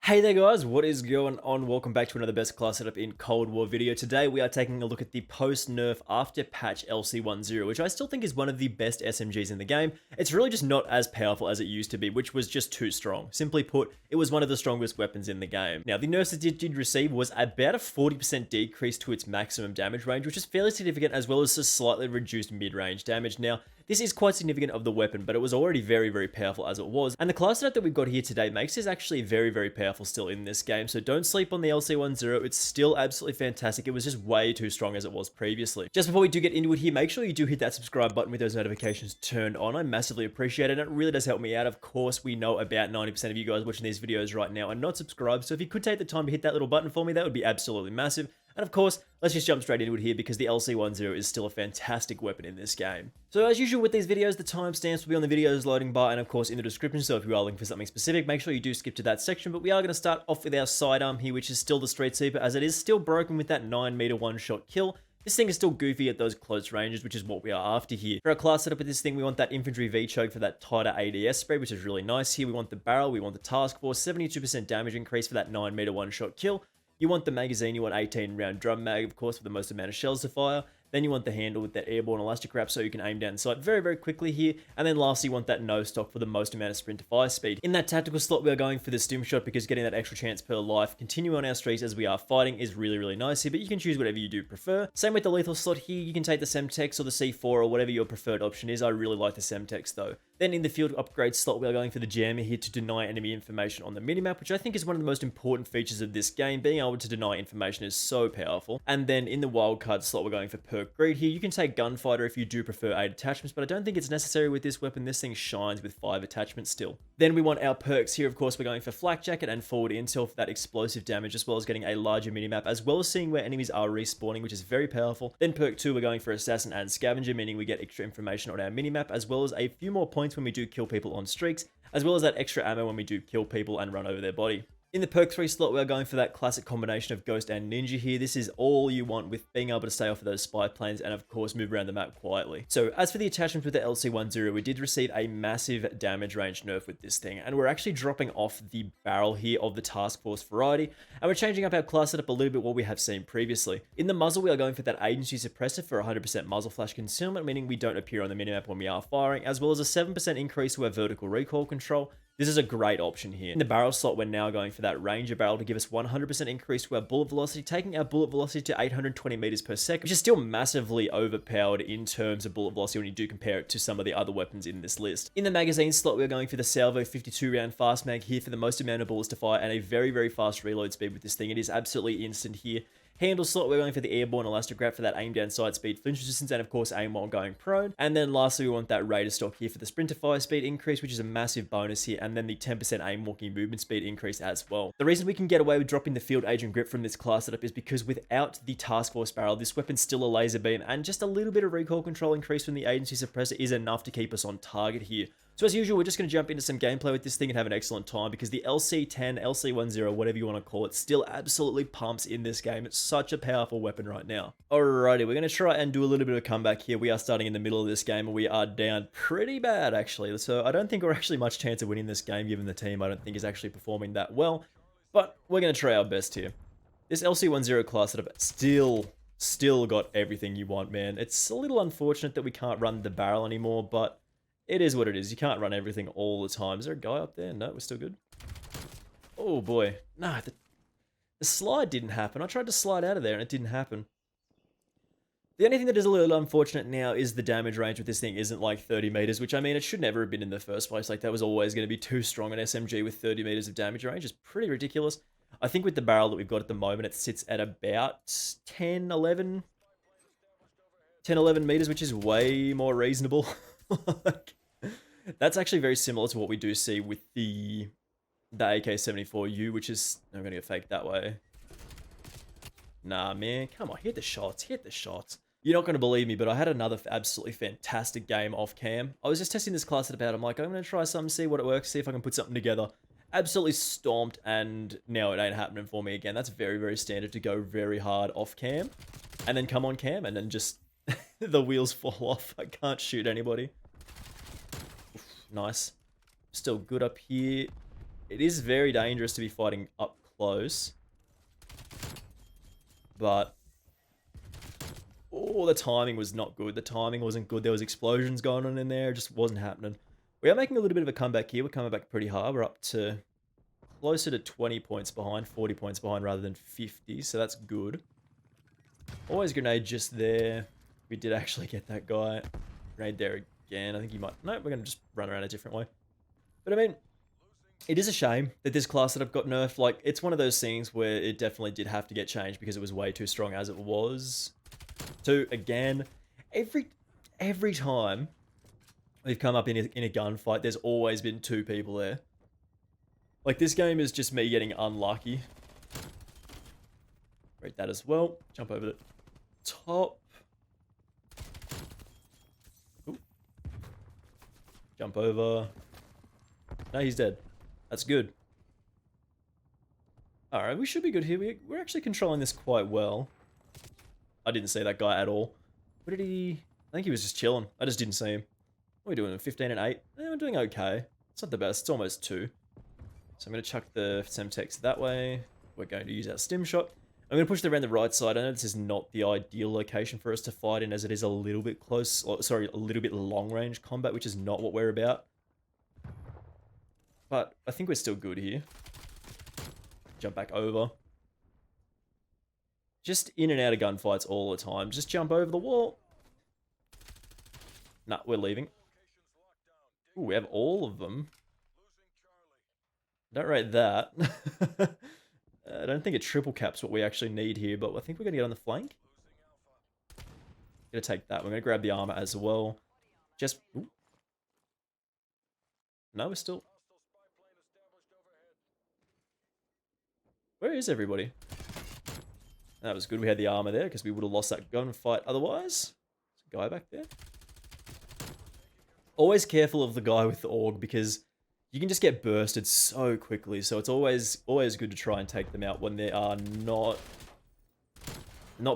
Hey there guys, what is going on? Welcome back to another best class setup in Cold War video. Today we are taking a look at the post-nerf after patch LC10, which I still think is one of the best SMGs in the game. It's really just not as powerful as it used to be, which was just too strong. Simply put, it was one of the strongest weapons in the game. Now, the nerfs it did receive was about a 40% decrease to its maximum damage range, which is fairly significant, as well as a slightly reduced mid-range damage. Now, this is quite significant of the weapon, but it was already very powerful as it was. And the class setup that we've got here today makes this actually very powerful still in this game. So don't sleep on the LC10. It's still absolutely fantastic. It was just way too strong as it was previously. Just before we do get into it here, make sure you do hit that subscribe button with those notifications turned on. I massively appreciate it, and it really does help me out. Of course, we know about 90% of you guys watching these videos right now are not subscribed. So if you could take the time to hit that little button for me, that would be absolutely massive. And of course, let's just jump straight into it here because the LC10 is still a fantastic weapon in this game. So as usual with these videos, the timestamps will be on the video's loading bar and of course in the description, so if you are looking for something specific, make sure you do skip to that section. But we are going to start off with our sidearm here, which is still the Streetsweeper, as it is still broken with that 9-meter one-shot kill. This thing is still goofy at those close ranges, which is what we are after here. For our class setup with this thing, we want that infantry V-choke for that tighter ADS spread, which is really nice here. We want the barrel, we want the task force, 72% damage increase for that 9-meter one-shot kill. You want the magazine, you want 18 round drum mag, of course, for the most amount of shells to fire. Then you want the handle with that airborne elastic wrap so you can aim down sight very quickly here. And then lastly, you want that nose stock for the most amount of sprint to fire speed. In that tactical slot, we are going for the stim shot because getting that extra chance per life, continue on our streaks as we are fighting, is really nice here, but you can choose whatever you do prefer. Same with the lethal slot here, you can take the Semtex or the C4 or whatever your preferred option is. I really like the Semtex though. Then in the field upgrade slot, we are going for the jammer here to deny enemy information on the minimap, which I think is one of the most important features of this game. Being able to deny information is so powerful. And then in the wildcard slot, we're going for perk greed here. You can take gunfighter if you do prefer 8 attachments, but I don't think it's necessary with this weapon. This thing shines with 5 attachments still. Then we want our perks here. Of course, we're going for flak jacket and forward intel for that explosive damage, as well as getting a larger minimap, as well as seeing where enemies are respawning, which is very powerful. Then perk 2, we're going for assassin and scavenger, meaning we get extra information on our minimap, as well as a few more points when we do kill people on streaks, as well as that extra ammo when we do kill people and run over their body. In the perk 3 slot, we're going for that classic combination of Ghost and Ninja here. This is all you want with being able to stay off of those spy planes and of course move around the map quietly. So as for the attachments with the LC10, we did receive a massive damage range nerf with this thing, and we're actually dropping off the barrel here of the task force variety, and we're changing up our class setup a little bit what we have seen previously. In the muzzle, we are going for that agency suppressor for 100% muzzle flash concealment, meaning we don't appear on the minimap when we are firing, as well as a 7% increase to our vertical recoil control. This is a great option here. In the barrel slot, we're now going for that Ranger barrel to give us 100% increase to our bullet velocity, taking our bullet velocity to 820 meters per second, which is still massively overpowered in terms of bullet velocity when you do compare it to some of the other weapons in this list. In the magazine slot, we're going for the Salvo 52 round fast mag here for the most amount of bullets to fire and a very fast reload speed with this thing. It is absolutely instant here. Handle slot, we're going for the airborne elastic wrap for that aim down sight speed, flinch resistance, and of course aim while going prone. And then lastly, we want that Raider stock here for the sprinter fire speed increase, which is a massive bonus here, and then the 10% aim walking movement speed increase as well. The reason we can get away with dropping the field agent grip from this class setup is because without the task force barrel, this weapon's still a laser beam, and just a little bit of recoil control increase from the agency suppressor is enough to keep us on target here. So as usual, we're just going to jump into some gameplay with this thing and have an excellent time because the LC10, LC10, whatever you want to call it, still absolutely pumps in this game. It's such a powerful weapon right now. Alrighty, we're going to try and do a little bit of a comeback here. We are starting in the middle of this game and we are down pretty bad actually. So I don't think we're actually much chance of winning this game given the team I don't think is actually performing that well. But we're going to try our best here. This LC10 class setup still got everything you want, man. It's a little unfortunate that we can't run the barrel anymore, but it is what it is. You can't run everything all the time. Is there a guy up there? No, we're still good. Oh boy. Nah, the slide didn't happen. I tried to slide out of there and it didn't happen. The only thing that is a little unfortunate now is the damage range with this thing isn't like 30 meters, which I mean, it should never have been in the first place. Like that was always going to be too strong an SMG with 30 meters of damage range. It's pretty ridiculous. I think with the barrel that we've got at the moment, it sits at about 10, 11 meters, which is way more reasonable. Like, that's actually very similar to what we do see with the AK-74U, which is... I'm going to get faked that way. Nah, man. Come on, hit the shots. Hit the shots. You're not going to believe me, but I had another absolutely fantastic game off cam. I was just testing this class out. I'm like, I'm going to try something, see what it works, see if I can put something together. Absolutely stomped, and now it ain't happening for me again. That's very standard to go very hard off cam, and then come on cam, and then just the wheels fall off. I can't shoot anybody. Oof, nice. Still good up here. It is very dangerous to be fighting up close. But... oh, the timing was not good. The timing wasn't good. There was explosions going on in there. It just wasn't happening. We are making a little bit of a comeback here. We're coming back pretty hard. We're up to closer to 20 points behind, 40 points behind rather than 50. So that's good. Always grenade just there. We did actually get that guy. Grenade there again. I think he might... no, we're going to just run around a different way. But I mean, it is a shame that this class that I've got nerfed. Like, it's one of those things where it definitely did have to get changed because it was way too strong as it was. So again, every time we've come up in a gunfight, there's always been 2 people there. Like, this game is just me getting unlucky. Read that as well. Jump over the top. Ooh. Jump over. No, he's dead. That's good. Alright, we should be good here. We're actually controlling this quite well. I didn't see that guy at all. What did he... I think he was just chilling. I just didn't see him. What are we doing? 15 and 8? We're doing okay. It's not the best. It's almost 2. So I'm going to chuck the Semtex that way. We're going to use our stim shot. I'm going to push them around the right side. I know this is not the ideal location for us to fight in, as it is a little bit close... or, sorry, a little bit long-range combat, which is not what we're about. But I think we're still good here. Jump back over. Just in and out of gunfights all the time. Just jump over the wall. Nah, we're leaving. Ooh, we have all of them. Don't rate that. I don't think a triple cap's what we actually need here, but I think we're going to get on the flank. Gonna take that. We're going to grab the armor as well. Just... ooh. No, we're still... where is everybody? That was good. We had the armor there because we would have lost that gunfight otherwise. There's a guy back there. Always careful of the guy with the AUG because you can just get bursted so quickly. So it's always good to try and take them out when they are not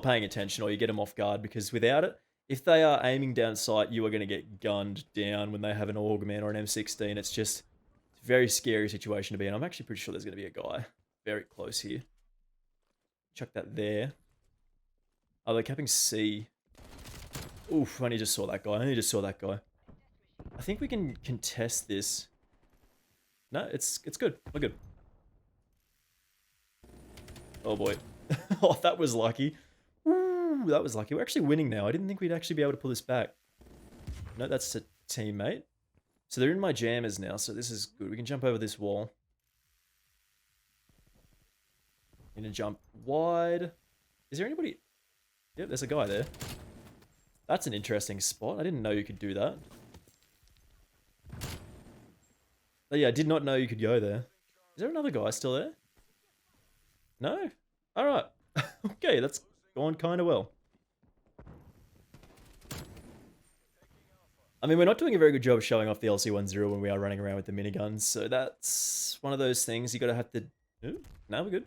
paying attention, or you get them off guard, because without it, if they are aiming down sight, you are going to get gunned down when they have an AUG man or an M16. It's just a very scary situation to be in. I'm actually pretty sure there's going to be a guy very close here. Chuck that there. Oh, they're capping C. Oof, I only just saw that guy. I think we can contest this. No, it's good. We're good. Oh boy. Oh, that was lucky. Ooh, that was lucky. We're actually winning now. I didn't think we'd actually be able to pull this back. No, that's a teammate. So they're in my jammers now, so this is good. We can jump over this wall. I'm gonna jump wide. Is there anybody? Yep, there's a guy there. That's an interesting spot. I didn't know you could do that. But yeah, I did not know you could go there. Is there another guy still there? No? Alright. Okay, that's gone kind of well. I mean, we're not doing a very good job showing off the LC10 when we are running around with the miniguns, so that's one of those things you gotta have to... ooh, no, we're good.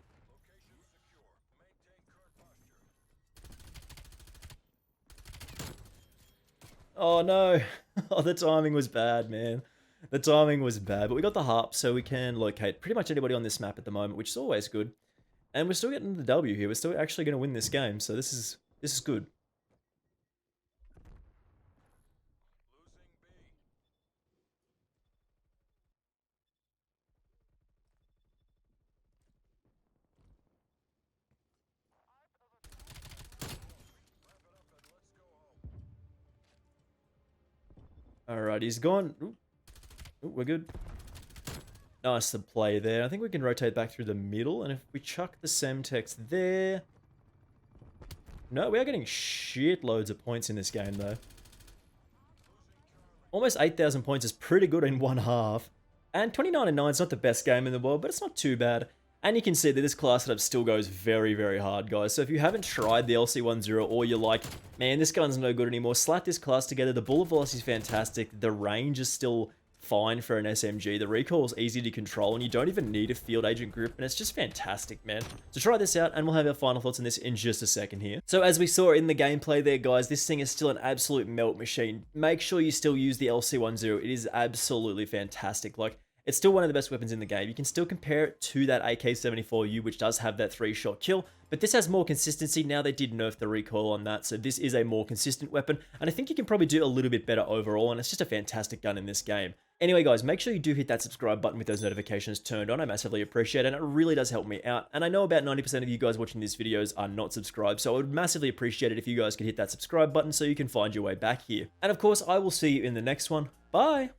Oh no, oh, the timing was bad, man. The timing was bad, but we got the harp, so we can locate pretty much anybody on this map at the moment, which is always good. And we're still getting the W here. We're still actually going to win this game, so this is good. Alright, he's gone. Ooh. Ooh, we're good. Nice to play there. I think we can rotate back through the middle, and if we chuck the Semtex there... no, we are getting shitloads of points in this game, though. Almost 8,000 points is pretty good in one half. And 29 and 9 is not the best game in the world, but it's not too bad. And you can see that this class setup still goes very, very hard, guys. So if you haven't tried the LC10, or you're like, man, this gun's no good anymore, slap this class together. The bullet velocity is fantastic. The range is still fine for an SMG. The recoil is easy to control, and you don't even need a field agent grip, and it's just fantastic, man. So try this out, and we'll have our final thoughts on this in just a second here. So as we saw in the gameplay there, guys, this thing is still an absolute melt machine. Make sure you still use the LC10. It is absolutely fantastic. Like, It's still one of the best weapons in the game. You can still compare it to that AK-74U, which does have that 3-shot kill, but this has more consistency. Now they did nerf the recoil on that, so this is a more consistent weapon, and I think you can probably do a little bit better overall, and it's just a fantastic gun in this game. Anyway, guys, make sure you do hit that subscribe button with those notifications turned on. I massively appreciate it, and it really does help me out. And I know about 90% of you guys watching these videos are not subscribed, so I would massively appreciate it if you guys could hit that subscribe button so you can find your way back here. And of course, I will see you in the next one. Bye!